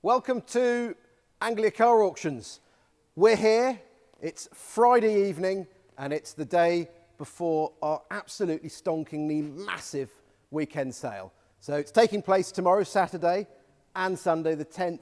Welcome to Anglia Car Auctions. We're here, it's Friday evening, and it's the day before our absolutely stonkingly massive weekend sale. So it's taking place tomorrow, Saturday, and Sunday, the 10th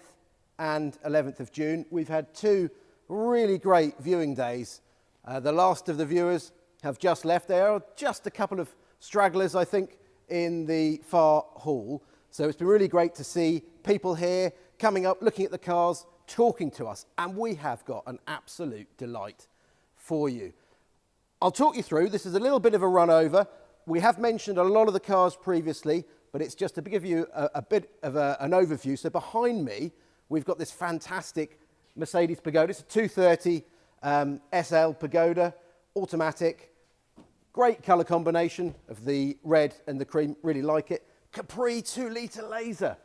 and 11th of June. We've had two really great viewing days. The last of the viewers have just left. There are just a couple of stragglers, I think, in the far hall. So it's been really great to see people here coming up, looking at the cars, talking to us, and we have got an absolute delight for you. I'll talk you through. This is a little bit of a run over. We have mentioned a lot of the cars previously, but it's just to give you a bit of an overview. So behind me, we've got this fantastic Mercedes Pagoda. It's a 230 SL Pagoda, automatic, great colour combination of the red and the cream, really like it. Capri 2-litre laser,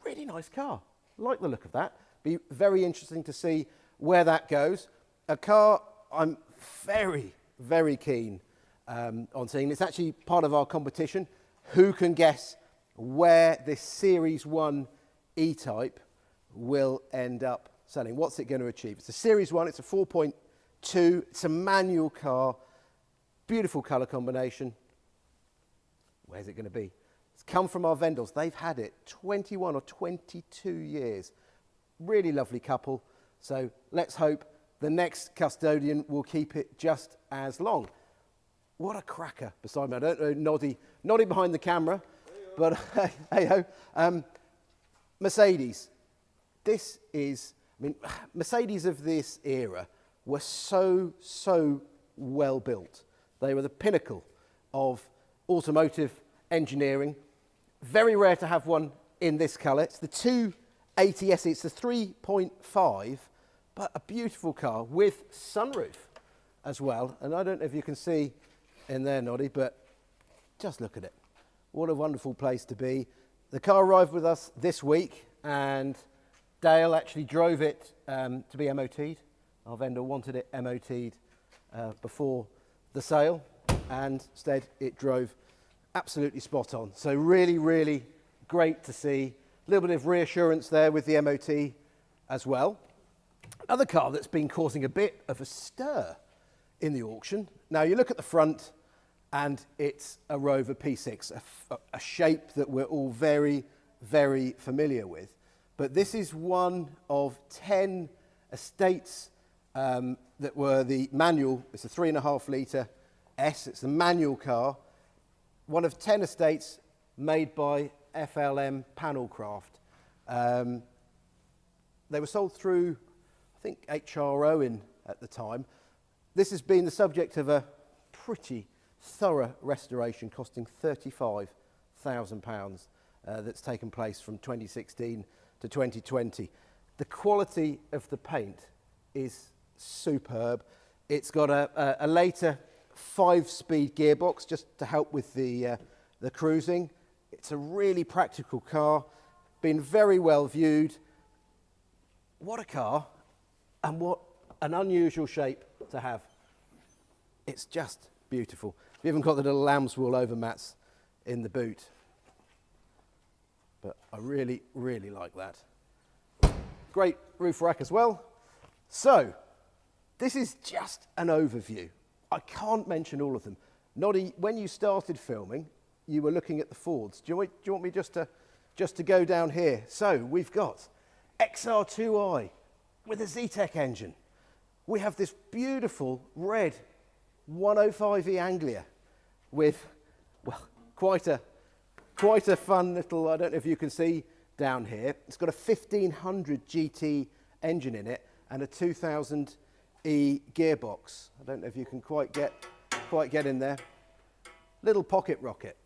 really nice car, like the look of that. Be very interesting to see where that goes. A car I'm very, very keen on seeing. It's actually part of our competition. Who can guess where this Series 1 E-Type will end up selling? What's it going to achieve? It's a Series 1, it's a 4.2, it's a manual car, beautiful colour combination. Where's it going to be? It's come from our vendors. They've had it 21 or 22 years. Really lovely couple. So let's hope the next custodian will keep it just as long. What a cracker beside me. I don't know, Noddy behind the camera, but hey-ho. Mercedes. This is, I mean, Mercedes of this era were so well built. They were the pinnacle of automotive engineering. Very rare to have one in this colour. It's the 280 SE. It's the 3.5, but a beautiful car with sunroof as well. And I don't know if you can see in there, Noddy, but just look at it. What a wonderful place to be. The car arrived with us this week, and Dale actually drove it to be MOT'd. Our vendor wanted it MOT'd before the sale, and instead it drove absolutely spot on. So really, really great to see. A little bit of reassurance there with the MOT as well. Another car that's been causing a bit of a stir in the auction. Now you look at the front and it's a Rover P6, a shape that we're all very, very familiar with. But this is one of 10 estates that were the manual. It's a 3.5 litre S. It's a manual car. One of 10 estates made by FLM Panelcraft. They were sold through, I think, HRO at the time. This has been the subject of a pretty thorough restoration costing £35,000 that's taken place from 2016 to 2020. The quality of the paint is superb. It's got a later 5-speed gearbox just to help with the cruising. It's a really practical car, been very well viewed. What a car, and what an unusual shape to have. It's just beautiful. We haven't got the little lamb's wool overmats in the boot, but I really, really like that. Great roof rack as well. So, this is just an overview. I can't mention all of them. Noddy, when you started filming, you were looking at the Fords. Do you want me just to go down here? So we've got XR2i with a Zetec engine. We have this beautiful red 105e Anglia with, well, quite a fun little, I don't know if you can see down here. It's got a 1500 GT engine in it and a 2000 E gearbox. I don't know if you can quite get in there. Little pocket rocket.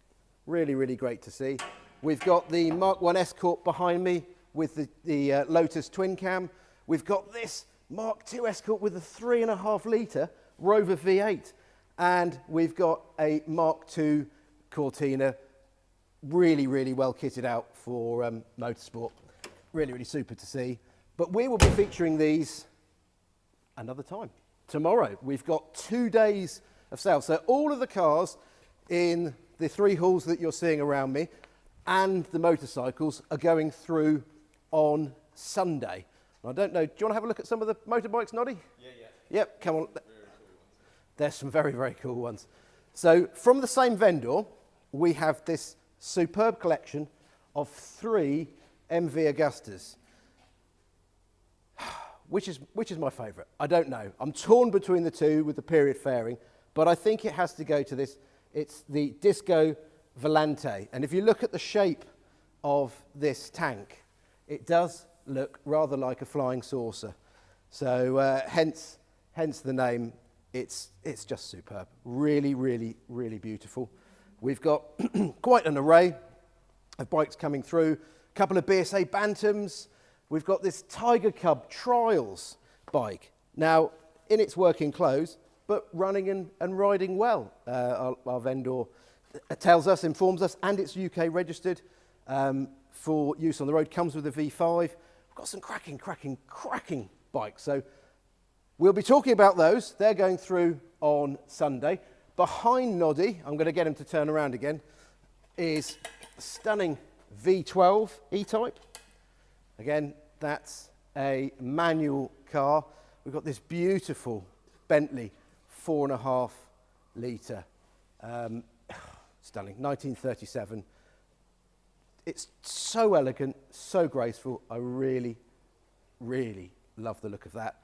Really, really great to see. We've got the Mark 1 Escort behind me with the Lotus twin cam. We've got this Mark 2 Escort with a 3.5 litre Rover V8. And we've got a Mark 2 Cortina, really, really well kitted out for motorsport. Really, really super to see. But we will be featuring these another time. Tomorrow, we've got 2 days of sale. So all of the cars in the 3 halls that you're seeing around me and the motorcycles are going through on Sunday. And I don't know, do you want to have a look at some of the motorbikes, Noddy? Yeah. Yep, come on. Very cool ones. There's some very, very cool ones. So from the same vendor, we have this superb collection of 3 MV Augustas. Which is my favourite? I don't know. I'm torn between the two with the period fairing, but I think it has to go to this. It's the Disco Volante. And if you look at the shape of this tank, it does look rather like a flying saucer. So hence the name. It's just superb. Really, really, really beautiful. We've got quite an array of bikes coming through. A couple of BSA Bantams. We've got this Tiger Cub Trials bike. Now, in its working clothes, but running and riding well. Our vendor tells us, informs us, and it's UK registered for use on the road. Comes with a V5. We've got some cracking bikes. So we'll be talking about those. They're going through on Sunday. Behind Noddy, I'm going to get him to turn around again, is stunning V12 E-Type. Again, that's a manual car. We've got this beautiful Bentley 4.5 litre. Stunning, 1937. It's so elegant, so graceful. I really, really love the look of that.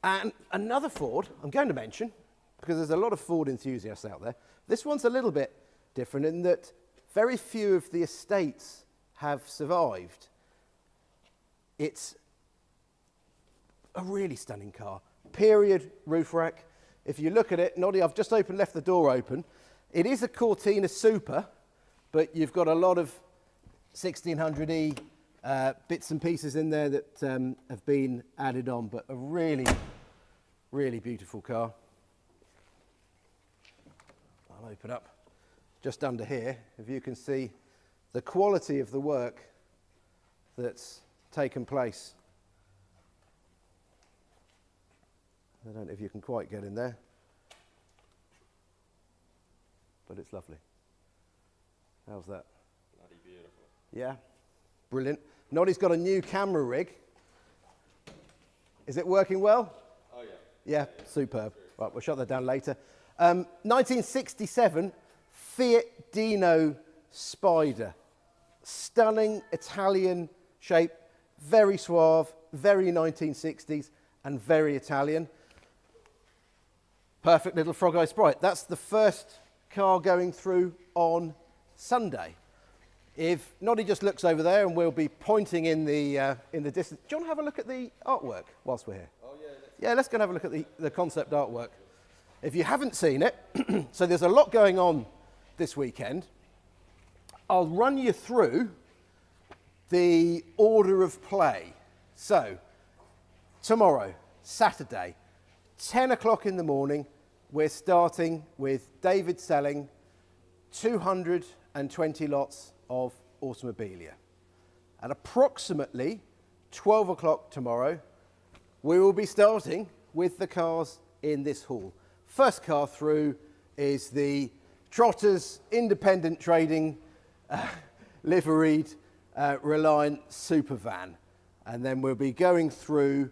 And another Ford I'm going to mention, because there's a lot of Ford enthusiasts out there. This one's a little bit different in that very few of the estates have survived. It's a really stunning car. Period roof rack. If you look at it, Noddy, I've just left the door open. It is a Cortina Super, but you've got a lot of 1600E bits and pieces in there that have been added on, but a really, really beautiful car. I'll open up just under here, if you can see the quality of the work that's taken place. I don't know if you can quite get in there, but it's lovely. How's that? Bloody beautiful. Yeah, brilliant. Noddy's got a new camera rig. Is it working well? Oh yeah. Yeah, superb. Right, we'll shut that down later. 1967 Fiat Dino Spider. Stunning Italian shape, very suave, very 1960s, and very Italian. Perfect little frog eye sprite. That's the first car going through on Sunday. If Noddy just looks over there, and we'll be pointing in the distance. Do you want to have a look at the artwork whilst we're here? Oh yeah. Yeah, let's go and have a look at the concept artwork. If you haven't seen it, so there's a lot going on this weekend. I'll run you through the order of play. So, tomorrow, Saturday, 10 o'clock in the morning, we're starting with David selling 220 lots of automobilia. At approximately 12 o'clock tomorrow, we will be starting with the cars in this hall. First car through is the Trotters Independent Trading liveried Reliant Super Van. And then we'll be going through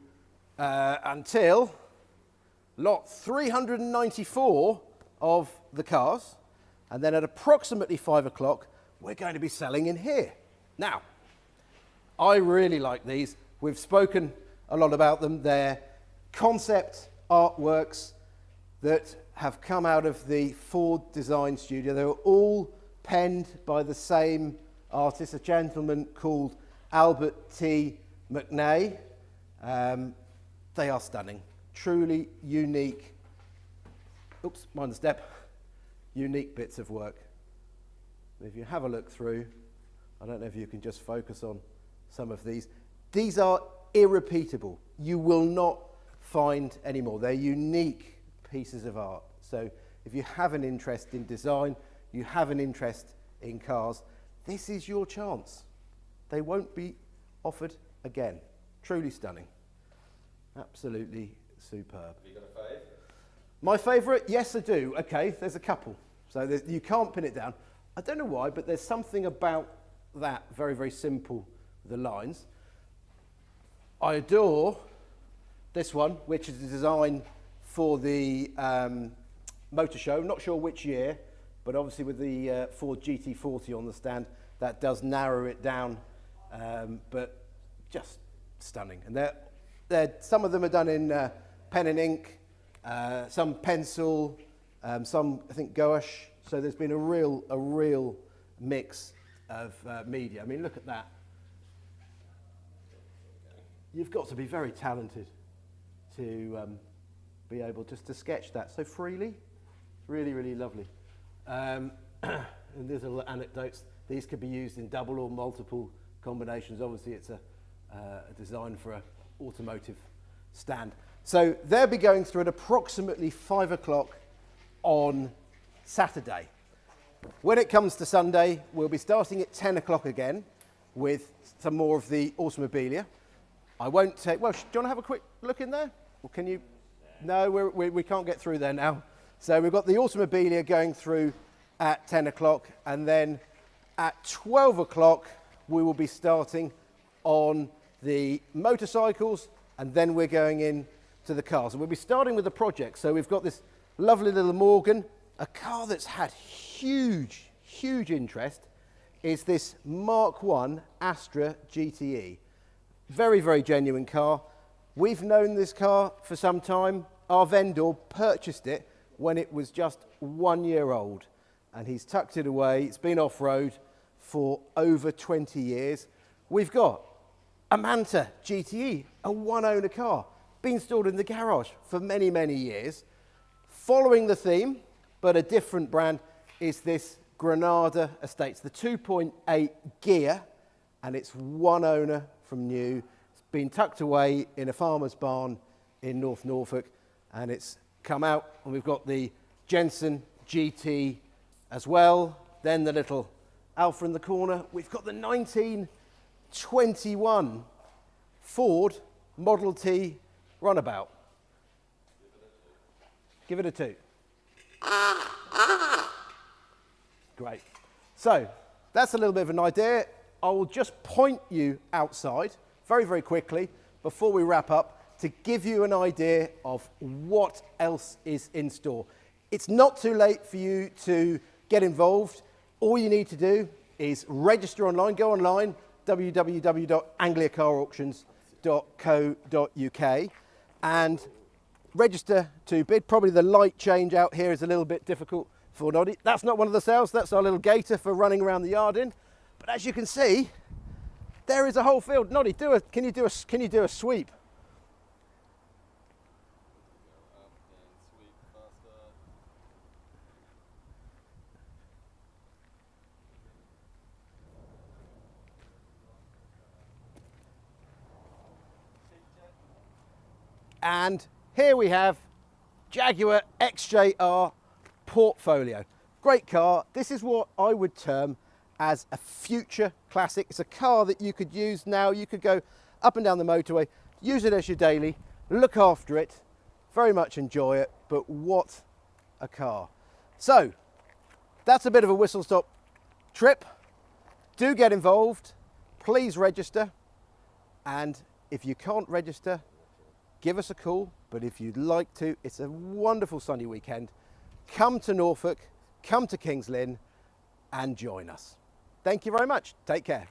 until lot 394 of the cars. And then at approximately 5 o'clock, we're going to be selling in here. Now, I really like these. We've spoken a lot about them. They're concept artworks that have come out of the Ford Design Studio. They were all penned by the same artist, a gentleman called Albert T. McNay. They are stunning, truly unique, oops, mind the step, unique bits of work. If you have a look through, I don't know if you can just focus on some of these. These are irrepeatable. You will not find any more. They're unique pieces of art. So if you have an interest in design, you have an interest in cars, this is your chance. They won't be offered again. Truly stunning. Absolutely superb. Have you got a fave? My favourite? Yes, I do. Okay, there's a couple. So you can't pin it down. I don't know why, but there's something about that very, very simple, the lines. I adore this one, which is designed for the motor show. Not sure which year, but obviously with the Ford GT40 on the stand, that does narrow it down, but just stunning. And some of them are done in pen and ink, some pencil, some I think gouache. So there's been a real mix of media. I mean, look at that. You've got to be very talented to be able just to sketch that so freely. Really lovely. And there's a little anecdotes. These could be used in double or multiple combinations. Obviously, it's a design for an automotive stand. So they'll be going through at approximately 5 o'clock on Saturday. When it comes to Sunday, we'll be starting at 10 o'clock again with some more of the automobilia. I won't take, well, do you want to have a quick look in there? Or can you? No, we can't get through there now. So we've got the automobilia going through at 10 o'clock, and then at 12 o'clock, we will be starting on the motorcycles, and then we're going in to the cars. And we'll be starting with the project. So we've got this lovely little Morgan, a car that's had huge interest, is this Mark I Astra GTE. Very genuine car. We've known this car for some time. Our vendor purchased it when it was just 1 year old, and he's tucked it away. It's been off-road for over 20 years. We've got a Manta GTE, a one-owner car, been stored in the garage for many years. Following the theme, but a different brand, is this Granada Estates, the 2.8 gear, and it's one owner from new. It's been tucked away in a farmer's barn in North Norfolk, and it's come out, and we've got the Jensen GT as well. Then the little Alpha in the corner. We've got the 1921 Ford Model T Runabout. Give it a 2. Great. So that's a little bit of an idea. I will just point you outside very quickly before we wrap up to give you an idea of what else is in store. It's not too late for you to get involved. All you need to do is register online, go online, www.angliacarauctions.co.uk, and register to bid. Probably the light change out here is a little bit difficult for Noddy. That's not one of the sales, that's our little gator for running around the yard in. But as you can see, there is a whole field. Noddy, can you do a sweep? And here we have Jaguar XJR Portfolio. Great car. This is what I would term as a future classic. It's a car that you could use now. You could go up and down the motorway, use it as your daily, look after it, very much enjoy it, but what a car. So that's a bit of a whistle-stop trip. Do get involved, please register, and if you can't register, give us a call. But if you'd like to, it's a wonderful sunny weekend. Come to Norfolk, come to Kings Lynn and join us. Thank you very much. Take care.